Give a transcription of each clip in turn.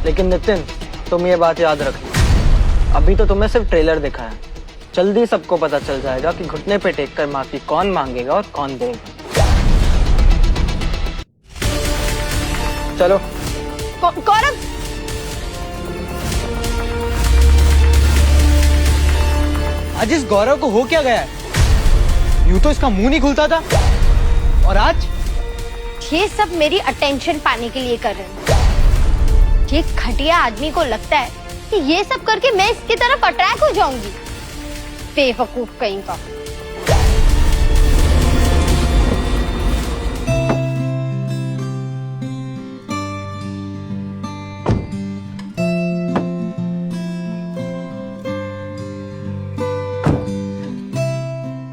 लेकिन नितिन, तुम ये बात याद रखना, अभी तो तुम्हें सिर्फ ट्रेलर दिखा है। जल्दी सबको पता चल जाएगा कि घुटने पे टेक कर माफी कौन मांगेगा और कौन देगा। चलो। गौरव, आज इस गौरव को हो क्या गया है? यूं तो इसका मुंह नहीं खुलता था, और आज ये सब मेरी अटेंशन पाने के लिए कर रहे हैं। ये घटिया आदमी को लगता है कि ये सब करके मैं इसकी तरफ अट्रैक्ट हो जाऊंगी। बेवकूफ कहीं का।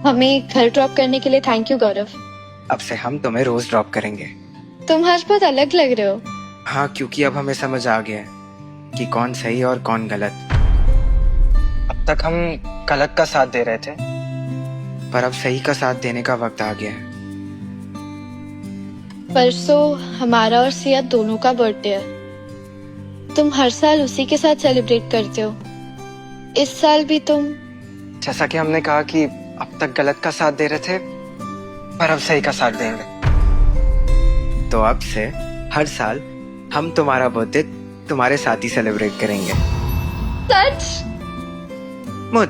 हमें घर ड्रॉप करने के लिए थैंक यू गौरव। अब से हम तुम्हें रोज ड्रॉप करेंगे। तुम आज बहुत अलग लग रहे हो। हाँ, क्योंकि अब हमें समझ आ गया है कि कौन सही और कौन गलत। अब तक हम गलत का साथ दे रहे थे, पर अब सही का साथ देने का वक्त आ गया है। परसों हमारा और सिया दोनों का बर्थडे है। तुम हर साल उसी के साथ सेलिब्रेट करते हो। इस साल भी तुम। जैसा कि हमने कहा कि अब तक गलत का साथ दे रहे थे, पर अब सही का साथ देंगे। तो अब से हर साल हम तुम्हारा बर्थडे तुम्हारे साथ ही सेलिब्रेट करेंगे। सच? मुझ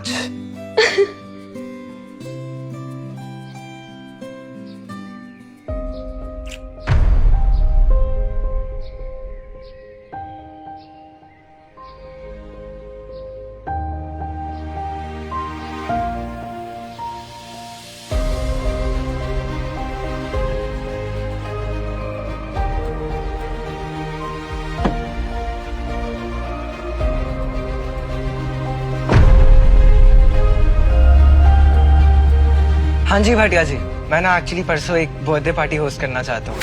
हाँ जी भाटिया जी, मैं ना एक्चुअली परसों एक बर्थडे पार्टी होस्ट करना चाहता हूँ।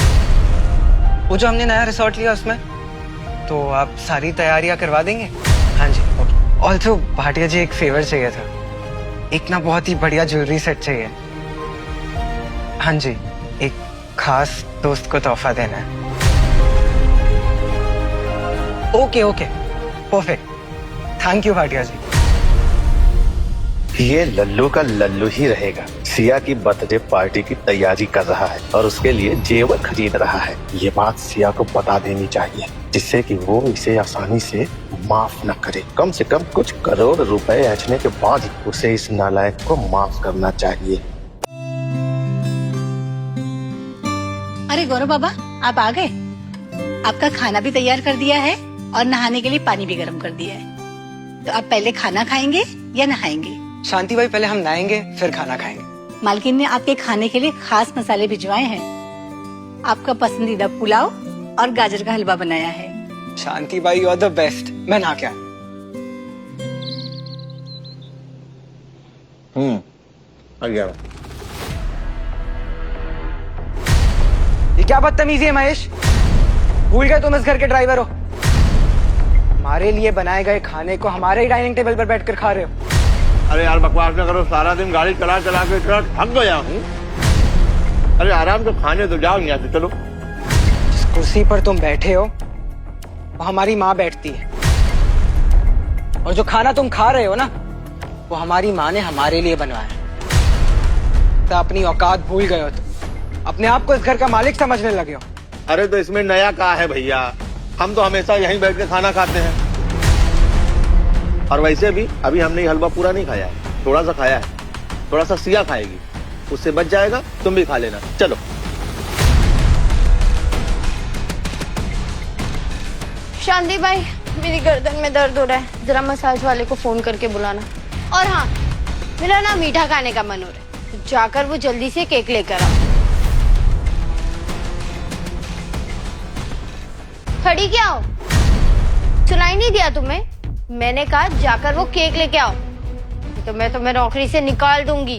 वो जो हमने नया रिसोर्ट लिया उसमें, तो आप सारी तैयारियां करवा देंगे? हाँ जी। ऑल्सो भाटिया जी, एक फेवर चाहिए था। एक ना बहुत ही बढ़िया ज्वेलरी सेट चाहिए। हाँ जी, एक खास दोस्त को तोहफा देना है। Okay okay, perfect. Thank you Bhatia ji. ये लल्लू का लल्लू ही रहेगा। सिया की बर्थडे पार्टी की तैयारी कर रहा है और उसके लिए जेवर खरीद रहा है। ये बात सिया को बता देनी चाहिए, जिससे कि वो इसे आसानी से माफ न करे। कम से कम कुछ करोड़ रुपए ऐंठने के बाद उसे इस नालायक को माफ करना चाहिए। अरे गौरव बाबा, आप आ गए। आपका खाना भी तैयार कर दिया है और नहाने के लिए पानी भी गर्म कर दिया है। तो आप पहले खाना खाएंगे या नहाएंगे? शांति भाई, पहले हम नहाएंगे फिर खाना खाएंगे। मालकिन ने आपके खाने के लिए खास मसाले भिजवाए हैं। आपका पसंदीदा पुलाव और गाजर का हलवा बनाया है। शांति भाई, यू आर द बेस्ट। मैं नहा के आया। आ गया। ये क्या बदतमीजी है महेश? भूल गए तुम इस घर के ड्राइवर हो? हमारे लिए बनाए गए खाने को हमारे ही डाइनिंग टेबल पर बैठकर खा रहे हो। अरे यार बकवास न करो, सारा दिन गाड़ी चला चला के इतना थक गया हूँ। अरे आराम से खाने तो जाओ यहाँ से, चलो। जिस कुर्सी पर तुम बैठे हो वो हमारी माँ बैठती है, और जो खाना तुम खा रहे हो ना, वो हमारी माँ ने हमारे लिए बनवाया। तो अपनी औकात भूल गए हो तुम, अपने आप को इस घर का मालिक समझने लगे हो। अरे तो इसमें नया क्या है भैया, हम तो हमेशा यहीं बैठ के खाना खाते हैं। और वैसे भी अभी हमने ये हलवा पूरा नहीं खाया है, थोड़ा सा खाया है। थोड़ा सा सिया खाएगी, उससे बच जाएगा, तुम भी खा लेना। चलो। शांति भाई, मेरी गर्दन में दर्द हो रहा है, जरा मसाज वाले को फोन करके बुलाना। और हाँ, मेरा ना मीठा खाने का मन हो रहा है, तो जाकर वो जल्दी से केक लेकर आओ। खड़ी क्या हो? सुनाई नहीं दिया तुम्हें? मैंने कहा जाकर वो केक लेके आओ, तो मैं तुम्हें नौकरी से निकाल दूंगी।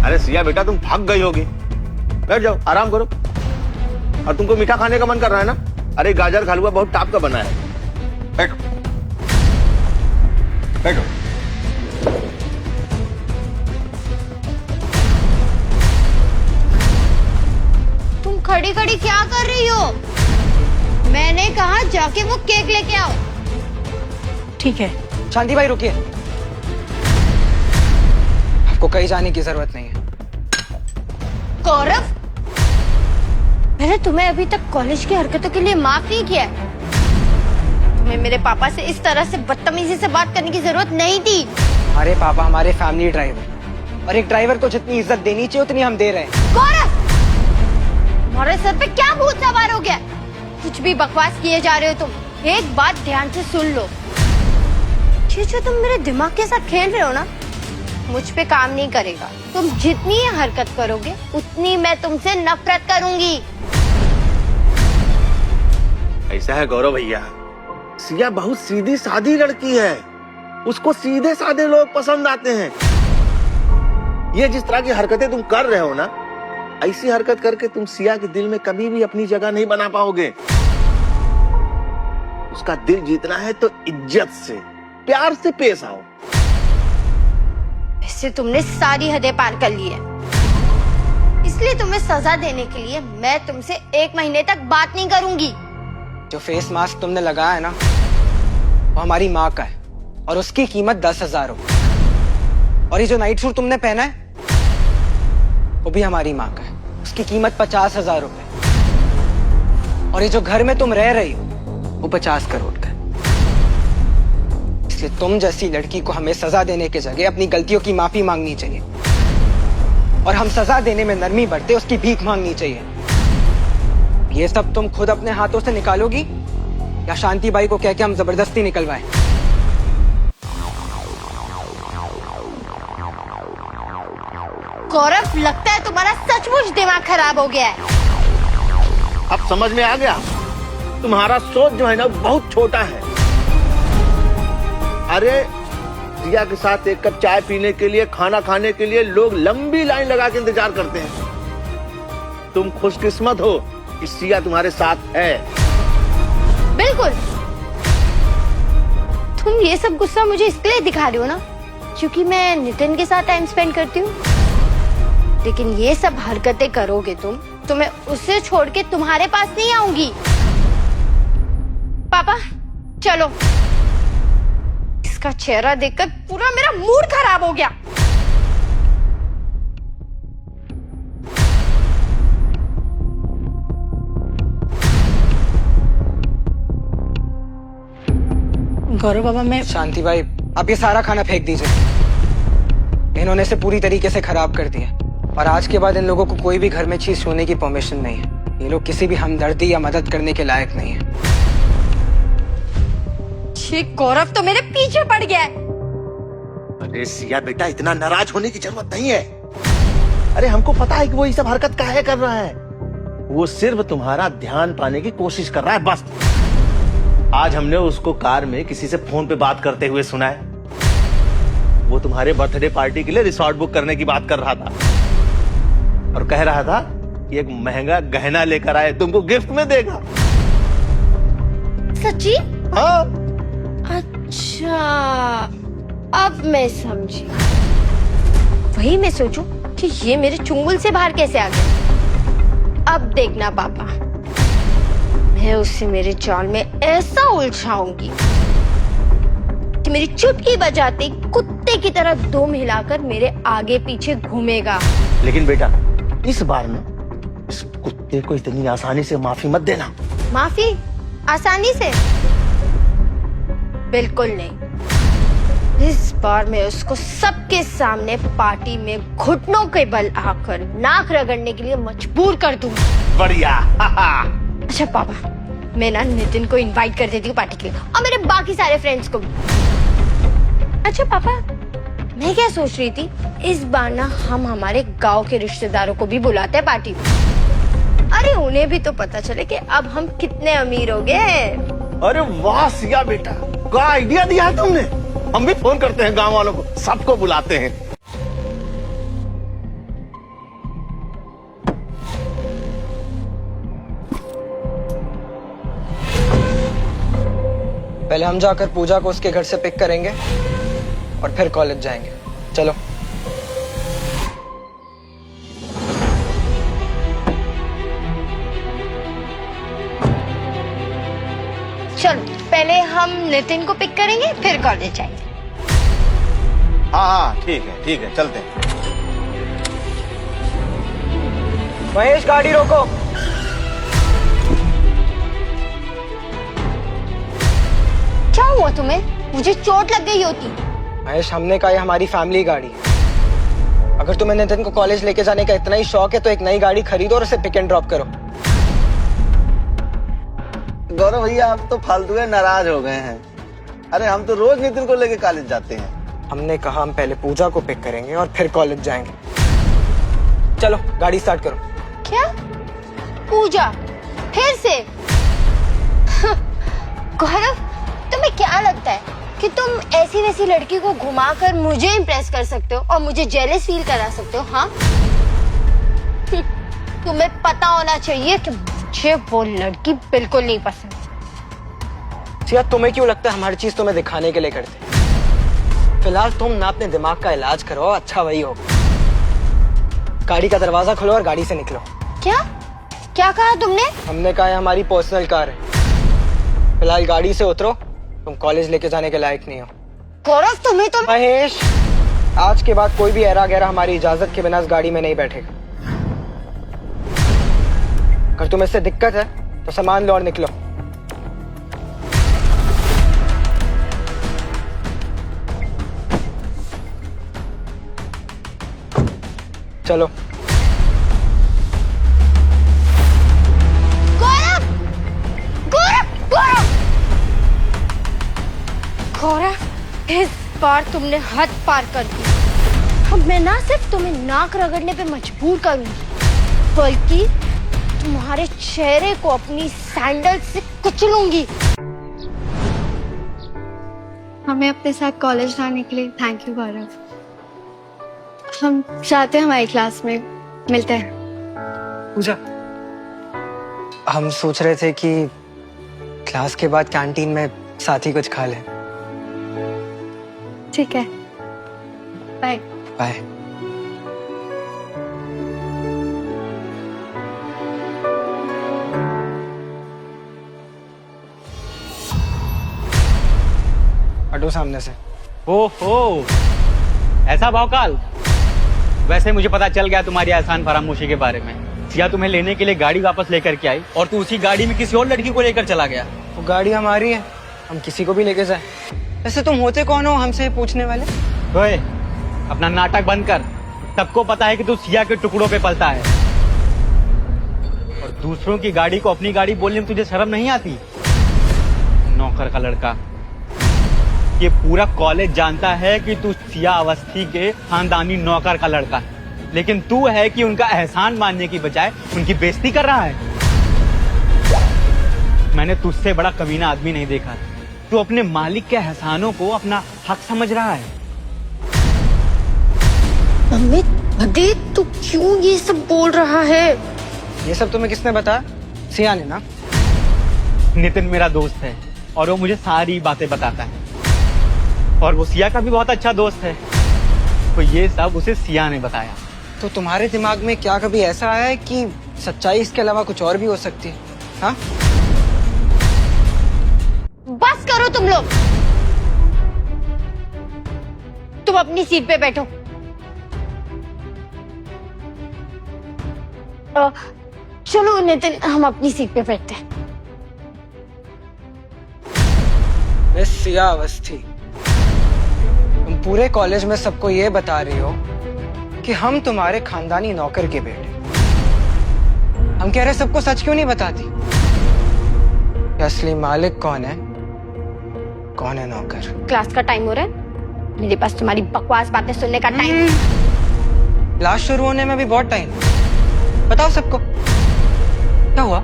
अरे सिया बेटा, तुम थक गई होगी, बैठ जाओ, आराम करो। और तुमको मीठा खाने का मन कर रहा है ना? अरे गाजर का हलवा बहुत टाप का बना है। बैठो बैठो। तुम खड़ी खड़ी क्या कर रही हो? मैंने कहा जाके वो केक लेके आओ। ठीक है। शांति भाई रुकिए, आपको कहीं जाने की जरूरत नहीं है। गौरव, मैंने तुम्हें अभी तक कॉलेज की हरकतों के लिए माफ नहीं किया है। तुम्हें मेरे पापा से इस तरह से बदतमीजी से बात करने की जरूरत नहीं थी। हमारे पापा हमारे फैमिली ड्राइवर, और एक ड्राइवर को जितनी इज्जत देनी चाहिए उतनी हम दे रहे हैं। गौरव, तुम्हारे सर पे क्या भूत सवार हो गया? कुछ भी बकवास किए जा रहे हो तुम। एक बात ध्यान से सुन लो, ये जो तुम मेरे दिमाग के साथ खेल रहे हो ना, मुझ पे काम नहीं करेगा। तुम जितनी ये हरकत करोगे उतनी मैं तुमसे नफरत करूंगी। ऐसा है गौरव भैया, सिया बहुत सीधी सादी लड़की है, उसको सीधे साधे लोग पसंद आते हैं। ये जिस तरह की हरकतें तुम कर रहे हो ना, ऐसी हरकत करके तुम सिया के दिल में कभी भी अपनी जगह नहीं बना पाओगे। उसका दिल जीतना है तो इज्जत से, प्यार से पेश आओ। वैसे तुमने सारी हदें पार कर ली है, इसलिए तुम्हें सजा देने के लिए मैं तुमसे 1 महीने तक बात नहीं करूंगी। जो फेस मास्क तुमने लगाया है ना, वो हमारी माँ का है और उसकी कीमत 10,000 हो। और ये जो नाइट सूट तुमने पहना है वो भी हमारी माँ का है, उसकी कीमत 50,000 रुपए। और ये जो घर में तुम रह रही हो वो 50 करोड़ का है। इसलिए तुम जैसी लड़की को हमें सजा देने के जगह अपनी गलतियों की माफी मांगनी चाहिए, और हम सजा देने में नरमी बरते उसकी भीख मांगनी चाहिए। ये सब तुम खुद अपने हाथों से निकालोगी या शांति बाई को कह के हम जबरदस्ती निकलवाएं? गौरव, लगता है तुम्हारा सचमुच दिमाग खराब हो गया है। अब समझ में आ गया, तुम्हारा सोच जो है ना बहुत छोटा है। अरे सिया के साथ एक कप चाय पीने के लिए, खाना खाने के लिए लोग लंबी लाइन लगा के इंतजार करते हैं। तुम खुशकिस्मत हो कि सिया तुम्हारे साथ है। बिल्कुल। तुम ये सब गुस्सा मुझे इसलिए दिखा रहे हो ना क्योंकि मैं नितिन के साथ टाइम स्पेंड करती हूँ। लेकिन ये सब हरकतें करोगे तुम तो मैं उसे छोड़ के तुम्हारे पास नहीं आऊंगी। पापा चलो, इसका चेहरा देखकर पूरा मेरा मूड खराब हो गया। गौरव बाबा, मैं शांति भाई, आप ये सारा खाना फेंक दीजिए। इन्होंने इसे पूरी तरीके से खराब कर दिया, और आज के बाद इन लोगों को कोई भी घर में चीज छूने की परमिशन नहीं है। ये लोग किसी भी हमदर्दी या मदद करने के लायक नहीं है। ये गौरव तो मेरे पीछे पड़ गया है। अरे सिया बेटा, इतना नाराज होने की जरूरत नहीं है। अरे हमको पता है कि वो ये सब हरकत काहे कर रहा है। वो सिर्फ तुम्हारा ध्यान पाने की कोशिश कर रहा है, बस। आज हमने उसको कार में किसी से फोन पे बात करते हुए सुना है। वो तुम्हारे बर्थडे पार्टी के लिए रिसोर्ट बुक करने की बात कर रहा था, और कह रहा था कि एक महंगा गहना लेकर आए, तुमको गिफ्ट में देगा। सच्ची? हाँ। अच्छा, अब मैं समझी। वही मैं सोचूं कि ये मेरे चुंगल से बाहर कैसे आ गया। अब देखना पापा, मैं उसे मेरे जाल में ऐसा उलझाऊंगी कि मेरी चुटकी बजाते ही कुत्ते की तरह दुम हिलाकर मेरे आगे पीछे घूमेगा। लेकिन बेटा, इस बार ना इस कुत्ते को इतनी आसानी से माफी मत देना। माफी? आसानी से? बिल्कुल नहीं। इस बार मैं उसको सबके सामने पार्टी में घुटनों के बल आकर नाक रगड़ने के लिए मजबूर कर दूंगी। बढ़िया। अच्छा पापा, मैं ना नितिन को इनवाइट कर देती हूँ पार्टी के लिए, और मेरे बाकी सारे फ्रेंड्स को भी। अच्छा पापा, मैं क्या सोच रही थी, इस बार ना हम हमारे गांव के रिश्तेदारों को भी बुलाते हैं पार्टी में। अरे उन्हें भी तो पता चले कि अब हम कितने अमीर हो गए। अरे वाह सिया बेटा, क्या आइडिया दिया है तुमने। हम भी फोन करते हैं गांव वालों को, सबको बुलाते हैं। पहले हम जाकर पूजा को उसके घर से पिक करेंगे और फिर कॉलेज जाएंगे। चलो। चलो पहले हम नितिन को पिक करेंगे फिर कॉलेज जाएंगे। हाँ हाँ ठीक है चलते हैं। महेश गाड़ी रोको। क्या हुआ तुम्हें? मुझे चोट लग गई होती। महेश हमने कहा ये हमारी फैमिली गाड़ी है। अगर तुम्हें नितिन को कॉलेज लेके जाने का इतना ही शौक है तो एक नई गाड़ी खरीदो और उसे पिक एंड ड्रॉप करो। गौरव भैया आप तो फालतू में नाराज हो गए हैं। अरे हम तो रोज नितिन को लेके कॉलेज जाते हैं। हमने कहा हम पहले पूजा को पिक करेंगे और फिर कॉलेज जाएंगे। चलो गाड़ी स्टार्ट करो। क्या? पूजा फिर से? गौरव तुम्हें क्या लगता है कि तुम ऐसी वैसी लड़की को घुमाकर मुझे इम्प्रेस कर सकते हो और मुझे जेलस फील करा सकते हो? हाँ तुम्हें पता होना चाहिए कि मुझे वो लड़की बिल्कुल नहीं पसंद। सिया तुम्हें क्यों लगता है हम हर चीज तुम्हें दिखाने के लिए करते हैं? फिलहाल तुम ना अपने दिमाग का इलाज करो, अच्छा वही होगा। गाड़ी का दरवाजा खोलो और गाड़ी से निकलो। क्या क्या कहा तुमने? हमने कहा है हमारी पर्सनल कार है। फिलहाल गाड़ी से उतरो, तुम कॉलेज लेके जाने के लायक नहीं हो। गौरव तुम्हें तो महेश आज के बाद कोई भी ऐरा गैरा हमारी इजाजत के बिना इस गाड़ी में नहीं बैठेगा। अगर तुम्हें इससे दिक्कत है तो सामान लो और निकलो। चलो। गौरव गौरव गौरव गौरव इस बार तुमने हद पार कर दी। अब मैं ना सिर्फ तुम्हें नाक रगड़ने पे मजबूर करूंगी बल्कि तुम्हारे चेहरे को अपनी सैंडल से कुचलूंगी। हमें अपने साथ कॉलेज लाने के लिए थैंक यू गौरव। हम चाहते हैं हमारी क्लास में मिलते हैं। पूजा हम सोच रहे थे कि क्लास के बाद कैंटीन में साथ ही कुछ खा लें। ठीक है, बाय। बाय। हटो सामने से। ओहो ऐसा भौकाल। वैसे मुझे पता चल गया तुम्हारी आसान फरामोशी के बारे में। सिया तुम्हें लेने के लिए गाड़ी वापस लेकर के आई और तू उसी गाड़ी में किसी और लड़की को लेकर चला गया। वो गाड़ी हमारी है, हम किसी को भी लेके जाए। वैसे तुम होते कौन हो हमसे पूछने वाले? ओए अपना नाटक बंद कर। सबको पता है कि तू सिया के टुकड़ों पे पलता है और दूसरों की गाड़ी को अपनी गाड़ी बोलने में तुझे शर्म नहीं आती? नौकर का लड़का। ये पूरा कॉलेज जानता है कि तू सिया अवस्थी के खानदानी नौकर का लड़का है, लेकिन तू है कि उनका एहसान मानने की बजाय उनकी बेइज्जती कर रहा है। मैंने तुझसे बड़ा कमीना आदमी नहीं देखा। तू अपने मालिक के एहसानों को अपना हक समझ रहा है। अमित अदे तू क्यों ये सब बोल रहा है? ये सब तुम्हें किसने बताया? सिया ने ना? नितिन मेरा दोस्त है और वो मुझे सारी बातें बताता है और वो सिया का भी बहुत अच्छा दोस्त है। तो ये सब उसे सिया ने बताया। तो तुम्हारे दिमाग में क्या कभी ऐसा आया है कि सच्चाई इसके अलावा कुछ और भी हो सकती है? हाँ बस करो तुम लोग। तुम अपनी सीट पे बैठो। चलो नितिन हम अपनी सीट पे बैठते हैं। मिस सिया अवस्थी, तुम पूरे कॉलेज में सबको ये बता रही हो कि हम तुम्हारे खानदानी नौकर के बेटे। हम कह रहे सबको सच क्यों नहीं बताती? असली मालिक कौन है, कौन है नौकर? क्लास का टाइम हो रहा है, मेरे पास तुम्हारी बकवास बातें सुनने का टाइम। क्लास शुरू होने में भी बहुत टाइम। बताओ सबको क्या हुआ?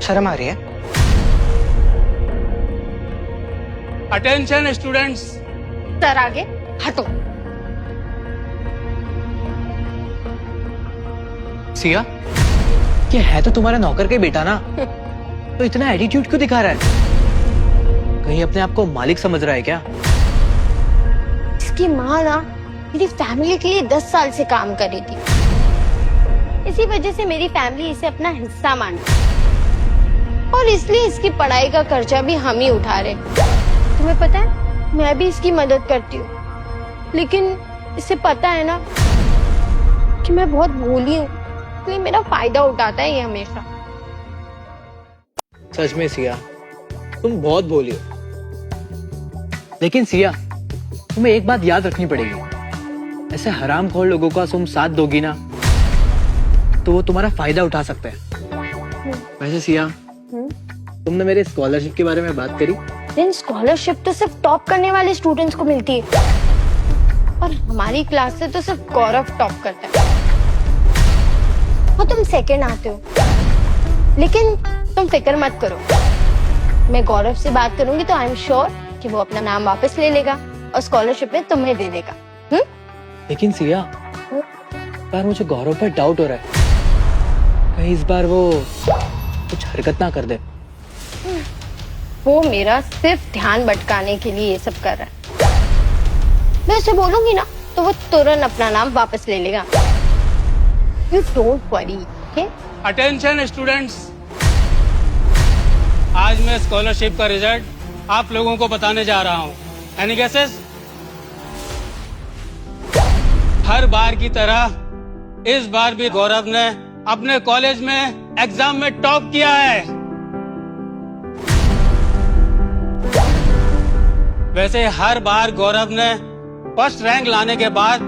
शर्म आ रही है? Attention students. सर आगे हटो। सिया ये है तो तुम्हारा नौकर के बेटा ना, तो इतना एटीट्यूड क्यों दिखा रहा है? कहीं अपने आप को मालिक समझ रहा है क्या? इसकी माँ ना मेरी फैमिली के लिए 10 साल से काम कर रही थी। इसी वजह से मेरी फैमिली इसे अपना हिस्सा मानती। और इसलिए इसकी पढ़ाई का खर्चा भी हम ही उठा रहे। तुम्हें पता है मैं भी इसकी मदद करती हूँ, लेकिन इसे पता है ना कि मैं बहुत भोली हूँ, इसलिए मेरा फायदा उठाता है ये हमेशा। सच में सिया, तुम बहुत भोली हो। लेकिन सिया, तुम्हें एक बात याद रखनी पड़ेगी, ऐसे हरामखोर लोगों का तुम साथ दोगी ना तो वो तुम्हारा फायदा उठा सकते हैं। वैसे सिया, तुमने मेरे स्कॉलरशिप के बारे में बात करी? लेकिन स्कॉलरशिप तो सिर्फ टॉप करने वाले स्टूडेंट्स को मिलती है, और हमारी क्लास से तो सिर्फ गौरव टॉप करता है और तुम सेकंड आते हो। लेकिन तुम फिक्र मत करो, मैं गौरव से बात करूंगी तो आई एम श्योर कि वो अपना नाम वापस ले लेगा और स्कॉलरशिप में तुम्हें दे देगा। लेकिन सिया, यार मुझे गौरव पर डाउट हो रहा है, कहीं इस बार वो कुछ हरकत ना कर दे। वो मेरा सिर्फ ध्यान भटकाने के लिए ये सब कर रहा है। मैं उसे बोलूंगी ना तो वो तुरंत अपना नाम वापस ले लेगा। You don't worry, okay? Attention students, आज मैं स्कॉलरशिप का रिजल्ट आप लोगों को बताने जा रहा हूँ। Any guesses? हर बार की तरह इस बार भी गौरव ने अपने कॉलेज में एग्जाम में टॉप किया है। वैसे हर बार गौरव ने फर्स्ट रैंक लाने के बाद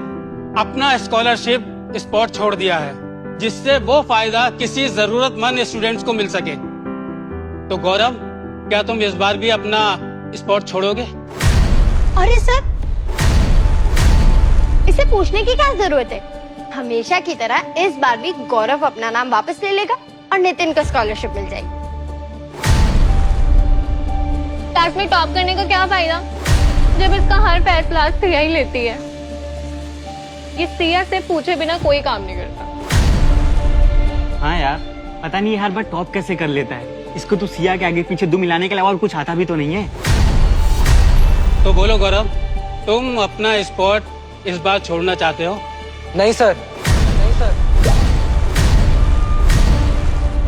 अपना स्कॉलरशिप स्पॉट छोड़ दिया है, जिससे वो फायदा किसी जरूरतमंद स्टूडेंट्स को मिल सके। तो गौरव, क्या तुम इस बार भी अपना स्पॉट छोड़ोगे? अरे सर, इसे पूछने की क्या जरूरत है? हमेशा की तरह इस बार भी गौरव अपना नाम वापस ले लेगा और नितिन को स्कॉलरशिप मिल जाएगी। क्लास में टॉप करने का क्या फायदा जब इसका हर फैसला सिया ही लेती है। ये सिया से पूछे बिना कोई काम नहीं करता। हाँ यार, पता नहीं हर बार टॉप कैसे कर लेता है। इसको तो सिया के आगे पीछे दो मिलाने के अलावा और कुछ आता भी तो नहीं है। तो बोलो गौरव, तुम अपना स्पॉट इस बार छोड़ना चाहते हो? नहीं सर, नहीं सर,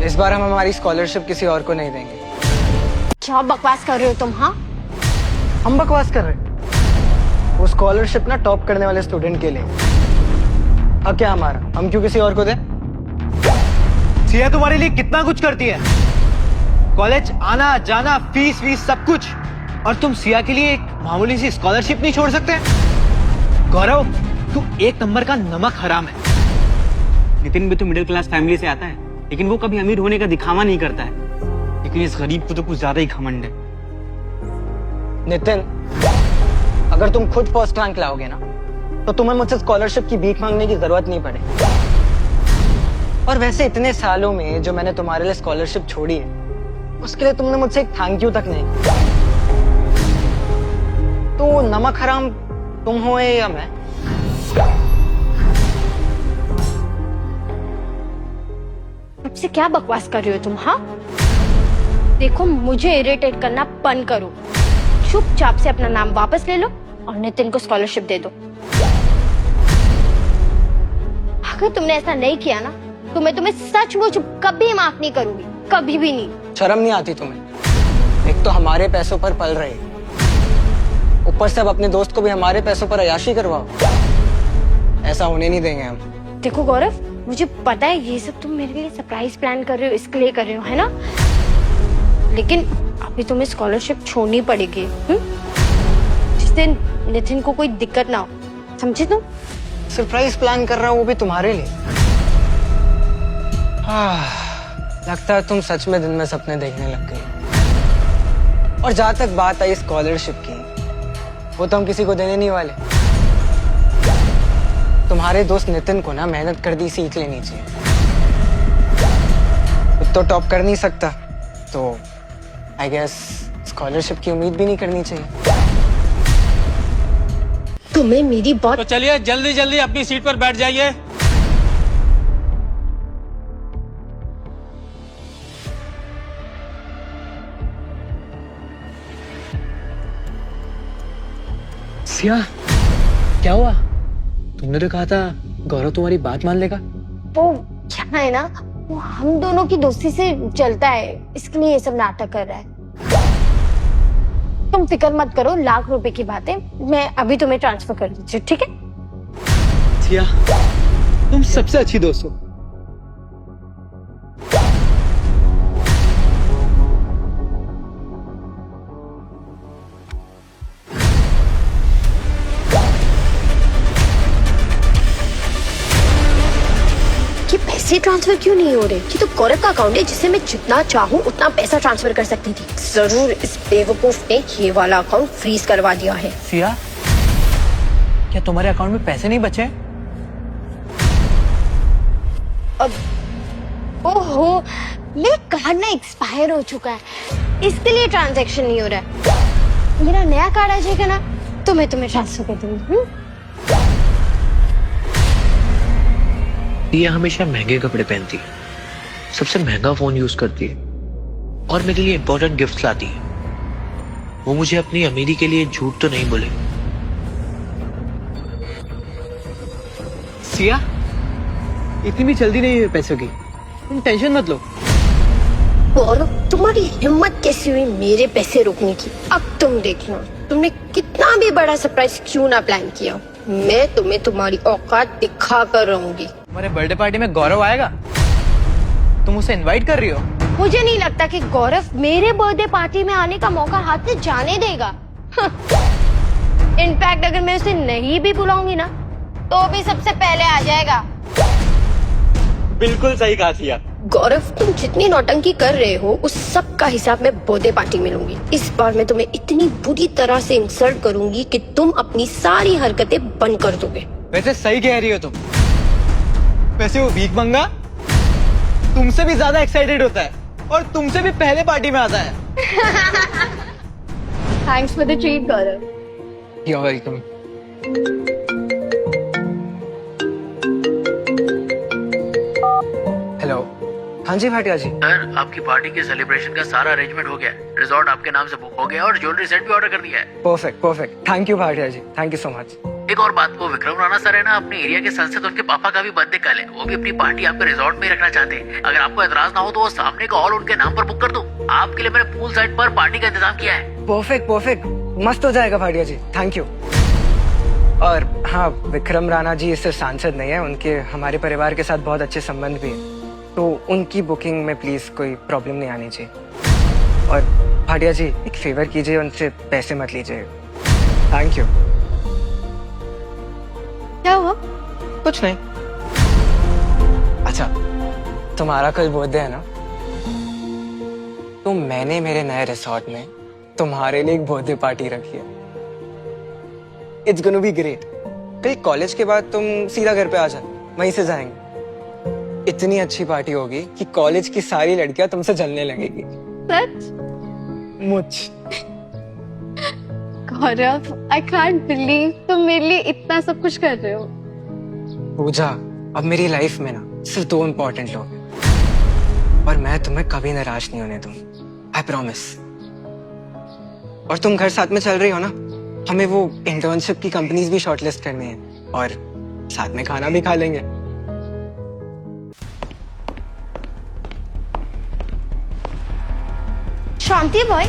इस बार हम हमारी स्कॉलरशिप किसी और को नहीं देंगे। क्या बकवास कर रहे हो तुम? हाँ, हम बकवास कर रहे हैं? वो स्कॉलरशिप ना टॉप करने वाले स्टूडेंट के लिए। अब क्या हमारा, हम क्यों किसी और को दें? सिया तुम्हारे लिए कितना कुछ करती है, कॉलेज आना जाना, फीस वीस सब कुछ, और तुम सिया के लिए एक मामूली सी स्कॉलरशिप नहीं छोड़ सकते? गौरव, तू एक नंबर का नमक हराम है। नितिन भी तो मिडिल क्लास फैमिली से आता है, लेकिन वो कभी अमीर होने का दिखावा नहीं करता है। लेकिन इस गरीब को तो कुछ ज्यादा ही घमंड है। नितिन, अगर तुम खुद फर्स्ट रैंक लाओगे ना तो तुम्हें मुझसे स्कॉलरशिप की भीख मांगने की जरूरत नहीं पड़ेगी। और वैसे इतने सालों में जो मैंने तुम्हारे लिए स्कॉलरशिप छोड़ी है, उसके लिए तुमने मुझसे एक थैंक यू तक नहीं किया। तो नमक हराम तुम हो या मैं? मुझसे क्या बकवास कर रहे हो तुम? हाँ, देखो, मुझे इरिटेट करना बंद करो। चुपचाप से अपना नाम वापस ले लो और नितिन को स्कॉलरशिप दे दो। अगर तुमने ऐसा नहीं किया ना तो मैं तुम्हें सचमुच कभी माफ नहीं करूंगी, कभी भी नहीं। शर्म नहीं आती तुम्हें? एक तो हमारे पैसों पर पल रहे, ऊपर से अब अपने दोस्त को भी हमारे पैसों पर अयाशी करवाओ। ऐसा होने नहीं देंगे हम। देखो गौरव, मुझे पता है ये सब तुम मेरे लिए सरप्राइज प्लान कर रहे हो, इसके लिए कर रहे हो, है ना? लेकिन अभी तुम्हें स्कॉलरशिप छोड़नी पड़ेगी, जिस दिन नितिन को कोई दिक्कत ना हो, समझे तुम? सरप्राइज प्लान कर रहा हूँ, वो भी तुम्हारे लिए। लगता है तुम सच में दिन में सपने देखने लग गई। और जहां तक बात आई स्कॉलरशिप की, वो तो हम किसी को देने नहीं वाले। तुम्हारे दोस्त नितिन को ना मेहनत कर दी सीख लेनी चाहिए। खुद तो टॉप कर नहीं सकता, तो आई गेस स्कॉलरशिप की उम्मीद भी नहीं करनी चाहिए। तुम्हें मेरी बात। तो चलिए जल्दी जल्दी अपनी सीट पर बैठ जाइए। सिया, क्या हुआ? तुमने तो कहा था गौरव तुम्हारी बात मान लेगा। वो क्या है ना, वो हम दोनों की दोस्ती से चलता है, इसके लिए ये सब नाटक कर रहा है। तुम फिक्र मत करो, ₹1,00,000 की बात है, मैं अभी तुम्हें ट्रांसफर कर दीजिए, ठीक है? सिया, तुम सबसे अच्छी दोस्त हो। ये पैसे ट्रांसफर क्यों नहीं हो रहे? ये तो गौरव का अकाउंट है जिससे मैं जितना चाहूँ उतना पैसा ट्रांसफर कर सकती थी। जरूर इस बेवकूफ ने ये वाला अकाउंट फ्रीज करवा दिया है। सिया, क्या तुम्हारे अकाउंट में पैसे नहीं बचे? अब ओहो, मेरा कार्ड ना एक्सपायर हो चुका है, इसके लिए ट्रांजैक्शन नहीं हो रहा है। मेरा नया कार्ड आ जाएगा ना तो मैं तुम्हें ट्रांसफर कर दूंगी। सिया हमेशा महंगे कपड़े पहनती है, सबसे महंगा फोन यूज करती है और मेरे लिए इंपॉर्टेंट गिफ्ट लाती है। वो मुझे अपनी अमीरी के लिए झूठ तो नहीं बोले। सिया, इतनी भी जल्दी नहीं है पैसों की, तुम टेंशन मत लो। और तुम्हारी हिम्मत कैसी हुई मेरे पैसे रोकने की? अब तुम देखना, तुमने कितना भी बड़ा सरप्राइज क्यों ना प्लान किया, मैं तुम्हें तुम्हारी औकात दिखा कर रहूंगी। तुम्हारे बर्थडे पार्टी में गौरव आएगा? तुम उसे इनवाइट कर रही हो? मुझे नहीं लगता कि गौरव मेरे बर्थडे पार्टी में आने का मौका हाथ से जाने देगा। इनफैक्ट अगर मैं उसे नहीं भी बुलाऊंगी ना तो भी सबसे पहले आ जाएगा। बिल्कुल सही कहा सिया। गौरव, तुम जितनी नौटंकी कर रहे हो उस सब का हिसाब मैं बर्थडे पार्टी में लूंगी। इस बार मैं तुम्हें इतनी बुरी तरह से इंसल्ट करूंगी कि तुम अपनी सारी हरकतें बंद कर दोगे। वैसे सही कह रही हो तुम। वैसे वो भीख मंगा तुमसे भी ज्यादा एक्साइटेड होता है और तुमसे भी पहले पार्टी में आता है। Thanks for the treat Gaurav. You are welcome. Hello, हाँ जी भाटिया जी। सर, आपकी पार्टी के सेलिब्रेशन का सारा अरेंजमेंट हो गया है। रिजॉर्ट आपके नाम से बुक हो गया और ज्वेलरी सेट भी ऑर्डर कर दिया है। Perfect perfect, thank you Bhatia ji, thank you so much. एक और बात, वो विक्रम राणा सर है ना, अपने एरिया के संसद, उनके पापा का भी बर्थडे कल है। वो भी अपनी पार्टी आपके रिजॉर्ट में ही रखना चाहते हैं। अगर आपको एतराज ना हो तो वो सामने का हॉल उनके नाम पर बुक कर दूं। आपके लिए मैंने पूल साइड पर पार्टी का इंतजाम किया है। परफेक्ट परफेक्ट, मस्त हो जाएगा भाटिया जी, थैंक यू। और हाँ, विक्रम राणा जी सिर्फ सांसद नहीं है, उनके हमारे परिवार के साथ बहुत अच्छे संबंध भी है, तो उनकी बुकिंग में प्लीज कोई प्रॉब्लम नहीं आनी चाहिए। और भाटिया जी एक फेवर कीजिए, उनसे पैसे मत लीजिए। Thank you. क्या हुआ? कुछ नहीं। अच्छा, तुम्हारा कल बर्थडे है ना, तो मैंने मेरे नए रिसोर्ट में तुम्हारे लिए एक बर्थडे पार्टी रखी है। It's gonna be great. कल कॉलेज के बाद तुम सीधा घर पे आ जाओ, वहीं से जाएंगे। इतनी अच्छी पार्टी होगी कि कॉलेज की सारी लड़कियां तुमसे जलने लगेगी। सच? मुझ गौरव, आई कांट बिलीव तुम मेरे लिए इतना सब कुछ कर रहे हो। पूजा, अब मेरी लाइफ में ना सिर्फ 2 इम्पोर्टेंट लोग हैं और मैं तुम्हें कभी निराश नहीं होने दूंगा, आई प्रॉमिस। और तुम घर साथ में चल रही हो ना, हमें वो इंटर्नशिप की कंपनीज भी शॉर्टलिस्ट करनी है और साथ में खाना भी खा लेंगे। शांति बॉय,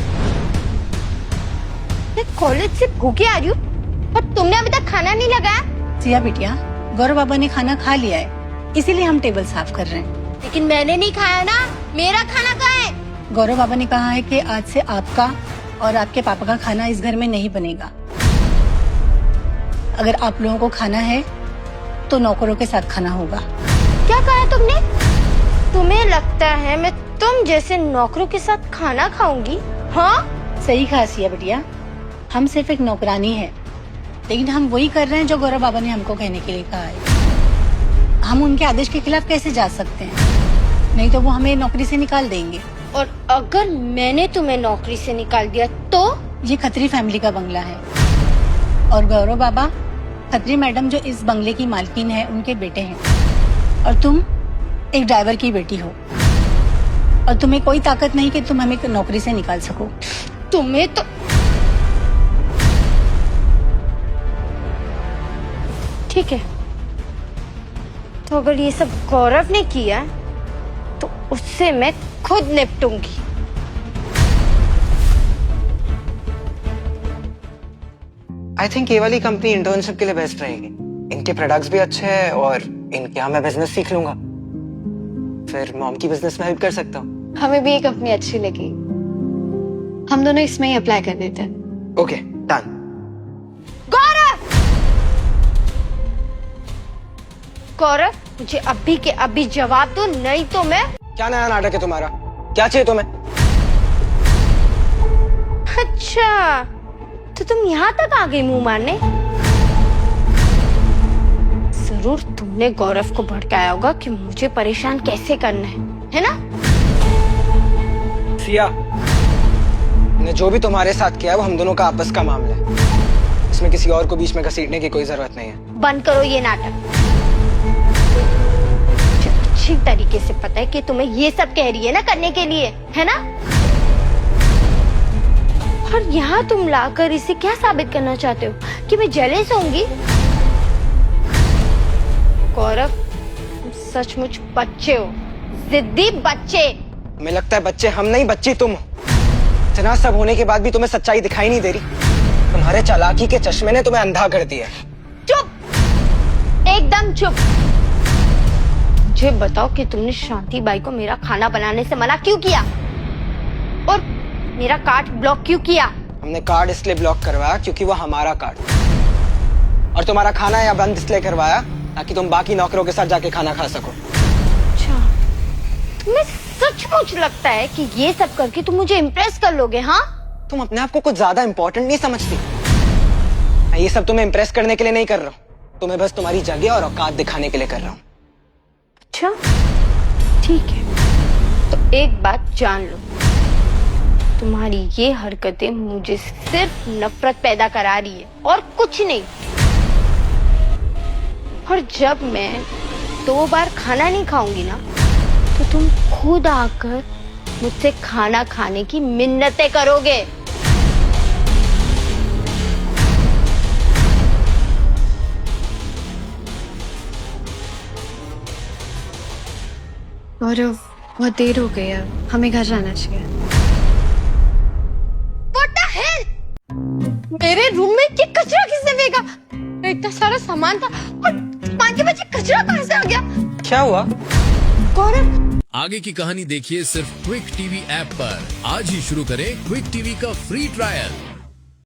मैं कॉलेज से भूखे आ रही हूँ और तुमने अभी तक खाना नहीं लगाया। सिया बिटिया, गौरव बाबा ने खाना खा लिया है, इसीलिए हम टेबल साफ कर रहे हैं। लेकिन मैंने नहीं खाया ना, मेरा खाना कहाँ है? गौरव बाबा ने कहा है कि आज से आपका और आपके पापा का खाना इस घर में नहीं बनेगा। अगर आप लोगों को खाना है तो नौकरों के साथ खाना होगा। क्या कहा तुमने? तुम्हें लगता है मैं तुम जैसे नौकरों के साथ खाना खाऊंगी? हाँ, सही कहा सिया बिटिया, हम सिर्फ एक नौकरानी है, लेकिन हम वही कर रहे हैं जो गौरव बाबा ने हमको कहने के लिए कहा है। हम उनके आदेश के खिलाफ कैसे जा सकते हैं? नहीं तो वो हमें नौकरी से निकाल देंगे। और अगर मैंने तुम्हें नौकरी से निकाल दिया तो? ये खत्री फैमिली का बंगला है और गौरव बाबा खत्री मैडम जो इस बंगले की मालकिन है उनके बेटे हैं और तुम एक ड्राइवर की बेटी हो और तुम्हें कोई ताकत नहीं कि तुम हमें नौकरी से निकाल सको। तुम्हें तो ठीक है, तो अगर ये सब गौरव ने किया तो उससे मैं खुद निपटूंगी। आई थिंक ये वाली कंपनी इंटर्नशिप के लिए बेस्ट रहेगी। इनके प्रोडक्ट्स भी अच्छे हैं और इनके यहाँ मैं बिजनेस सीख लूंगा, फिर मॉम की बिजनेस में हेल्प कर सकता हूँ। हमें भी ये कंपनी अच्छी लगी, हम दोनों इसमें ही अप्लाई कर देते हैं। Okay done. गौरव, मुझे अभी के अभी जवाब दो, नहीं तो मैं। क्या नया नाटक है तुम्हारा? क्या चाहिए तुम्हें? अच्छा, तो तुम यहाँ तक आ गई मुंह मारने। जरूर तुमने गौरव को भड़काया होगा कि मुझे परेशान कैसे करना है ना? सिया ने जो भी तुम्हारे साथ किया है वो हम दोनों का आपस का मामला है, इसमें किसी और को बीच में घसीटने की कोई जरूरत नहीं है। बंद करो ये नाटक। मुझे अच्छी तरीके से पता है कि तुम्हें ये सब कह रही है ना करने के लिए, है ना? और यहाँ तुम लाकर इसे क्या साबित करना चाहते हो कि मैं जेलस होंगी? गौरव, तुम सचमुच बच्चे हो, जिद्दी बच्चे। हमें लगता है बच्चे हम नहीं, बच्ची तुम हो। इतना सब होने के बाद भी तुम्हें सच्चाई दिखाई नहीं दे रही। तुम्हारे चालाकी के चश्मे ने तुम्हें अंधा कर दिया है। चुप, एकदम चुप। मुझे बताओ कि तुमने शांति बाई को मेरा खाना बनाने से मना क्यों किया और मेरा कार्ड ब्लॉक क्यों किया? हमने कार्ड इसलिए ब्लॉक करवाया क्योंकि वो हमारा कार्ड, और तुम्हारा खाना या बंद इसलिए करवाया ताकि तुम बाकी नौकरों के साथ जाके खाना खा सको। अच्छा, तुम्हें सचमुच लगता है कि ये सब करके तुम मुझे इम्प्रेस कर लोगे? हाँ, तुम अपने आप को कुछ ज्यादा इंपॉर्टेंट नहीं समझती। मैं ये सब तुम्हें इम्प्रेस करने के लिए नहीं कर रहा हूँ, तुम्हें बस तुम्हारी जगह और औकात दिखाने के लिए कर रहा हूँ। अच्छा ठीक है, तो एक बात जान लो, तुम्हारी ये हरकतें मुझे सिर्फ नफरत पैदा करा रही है और कुछ नहीं। और जब मैं 2 बार खाना नहीं खाऊंगी ना, तो तुम खुद आकर मुझसे खाना खाने की मिन्नतें करोगे। गौरव, बहुत देर हो गई है, हमें घर जाना चाहिए। What the hell? मेरे रूम में ये कचरा किसने फेंका? इतना सारा सामान था और सामान के बच्चे कचरा कहाँ से आ गया? क्या हुआ? गौरव, आगे की कहानी देखिए सिर्फ क्विक टीवी ऐप पर। आज ही शुरू करें क्विक टीवी का फ्री ट्रायल।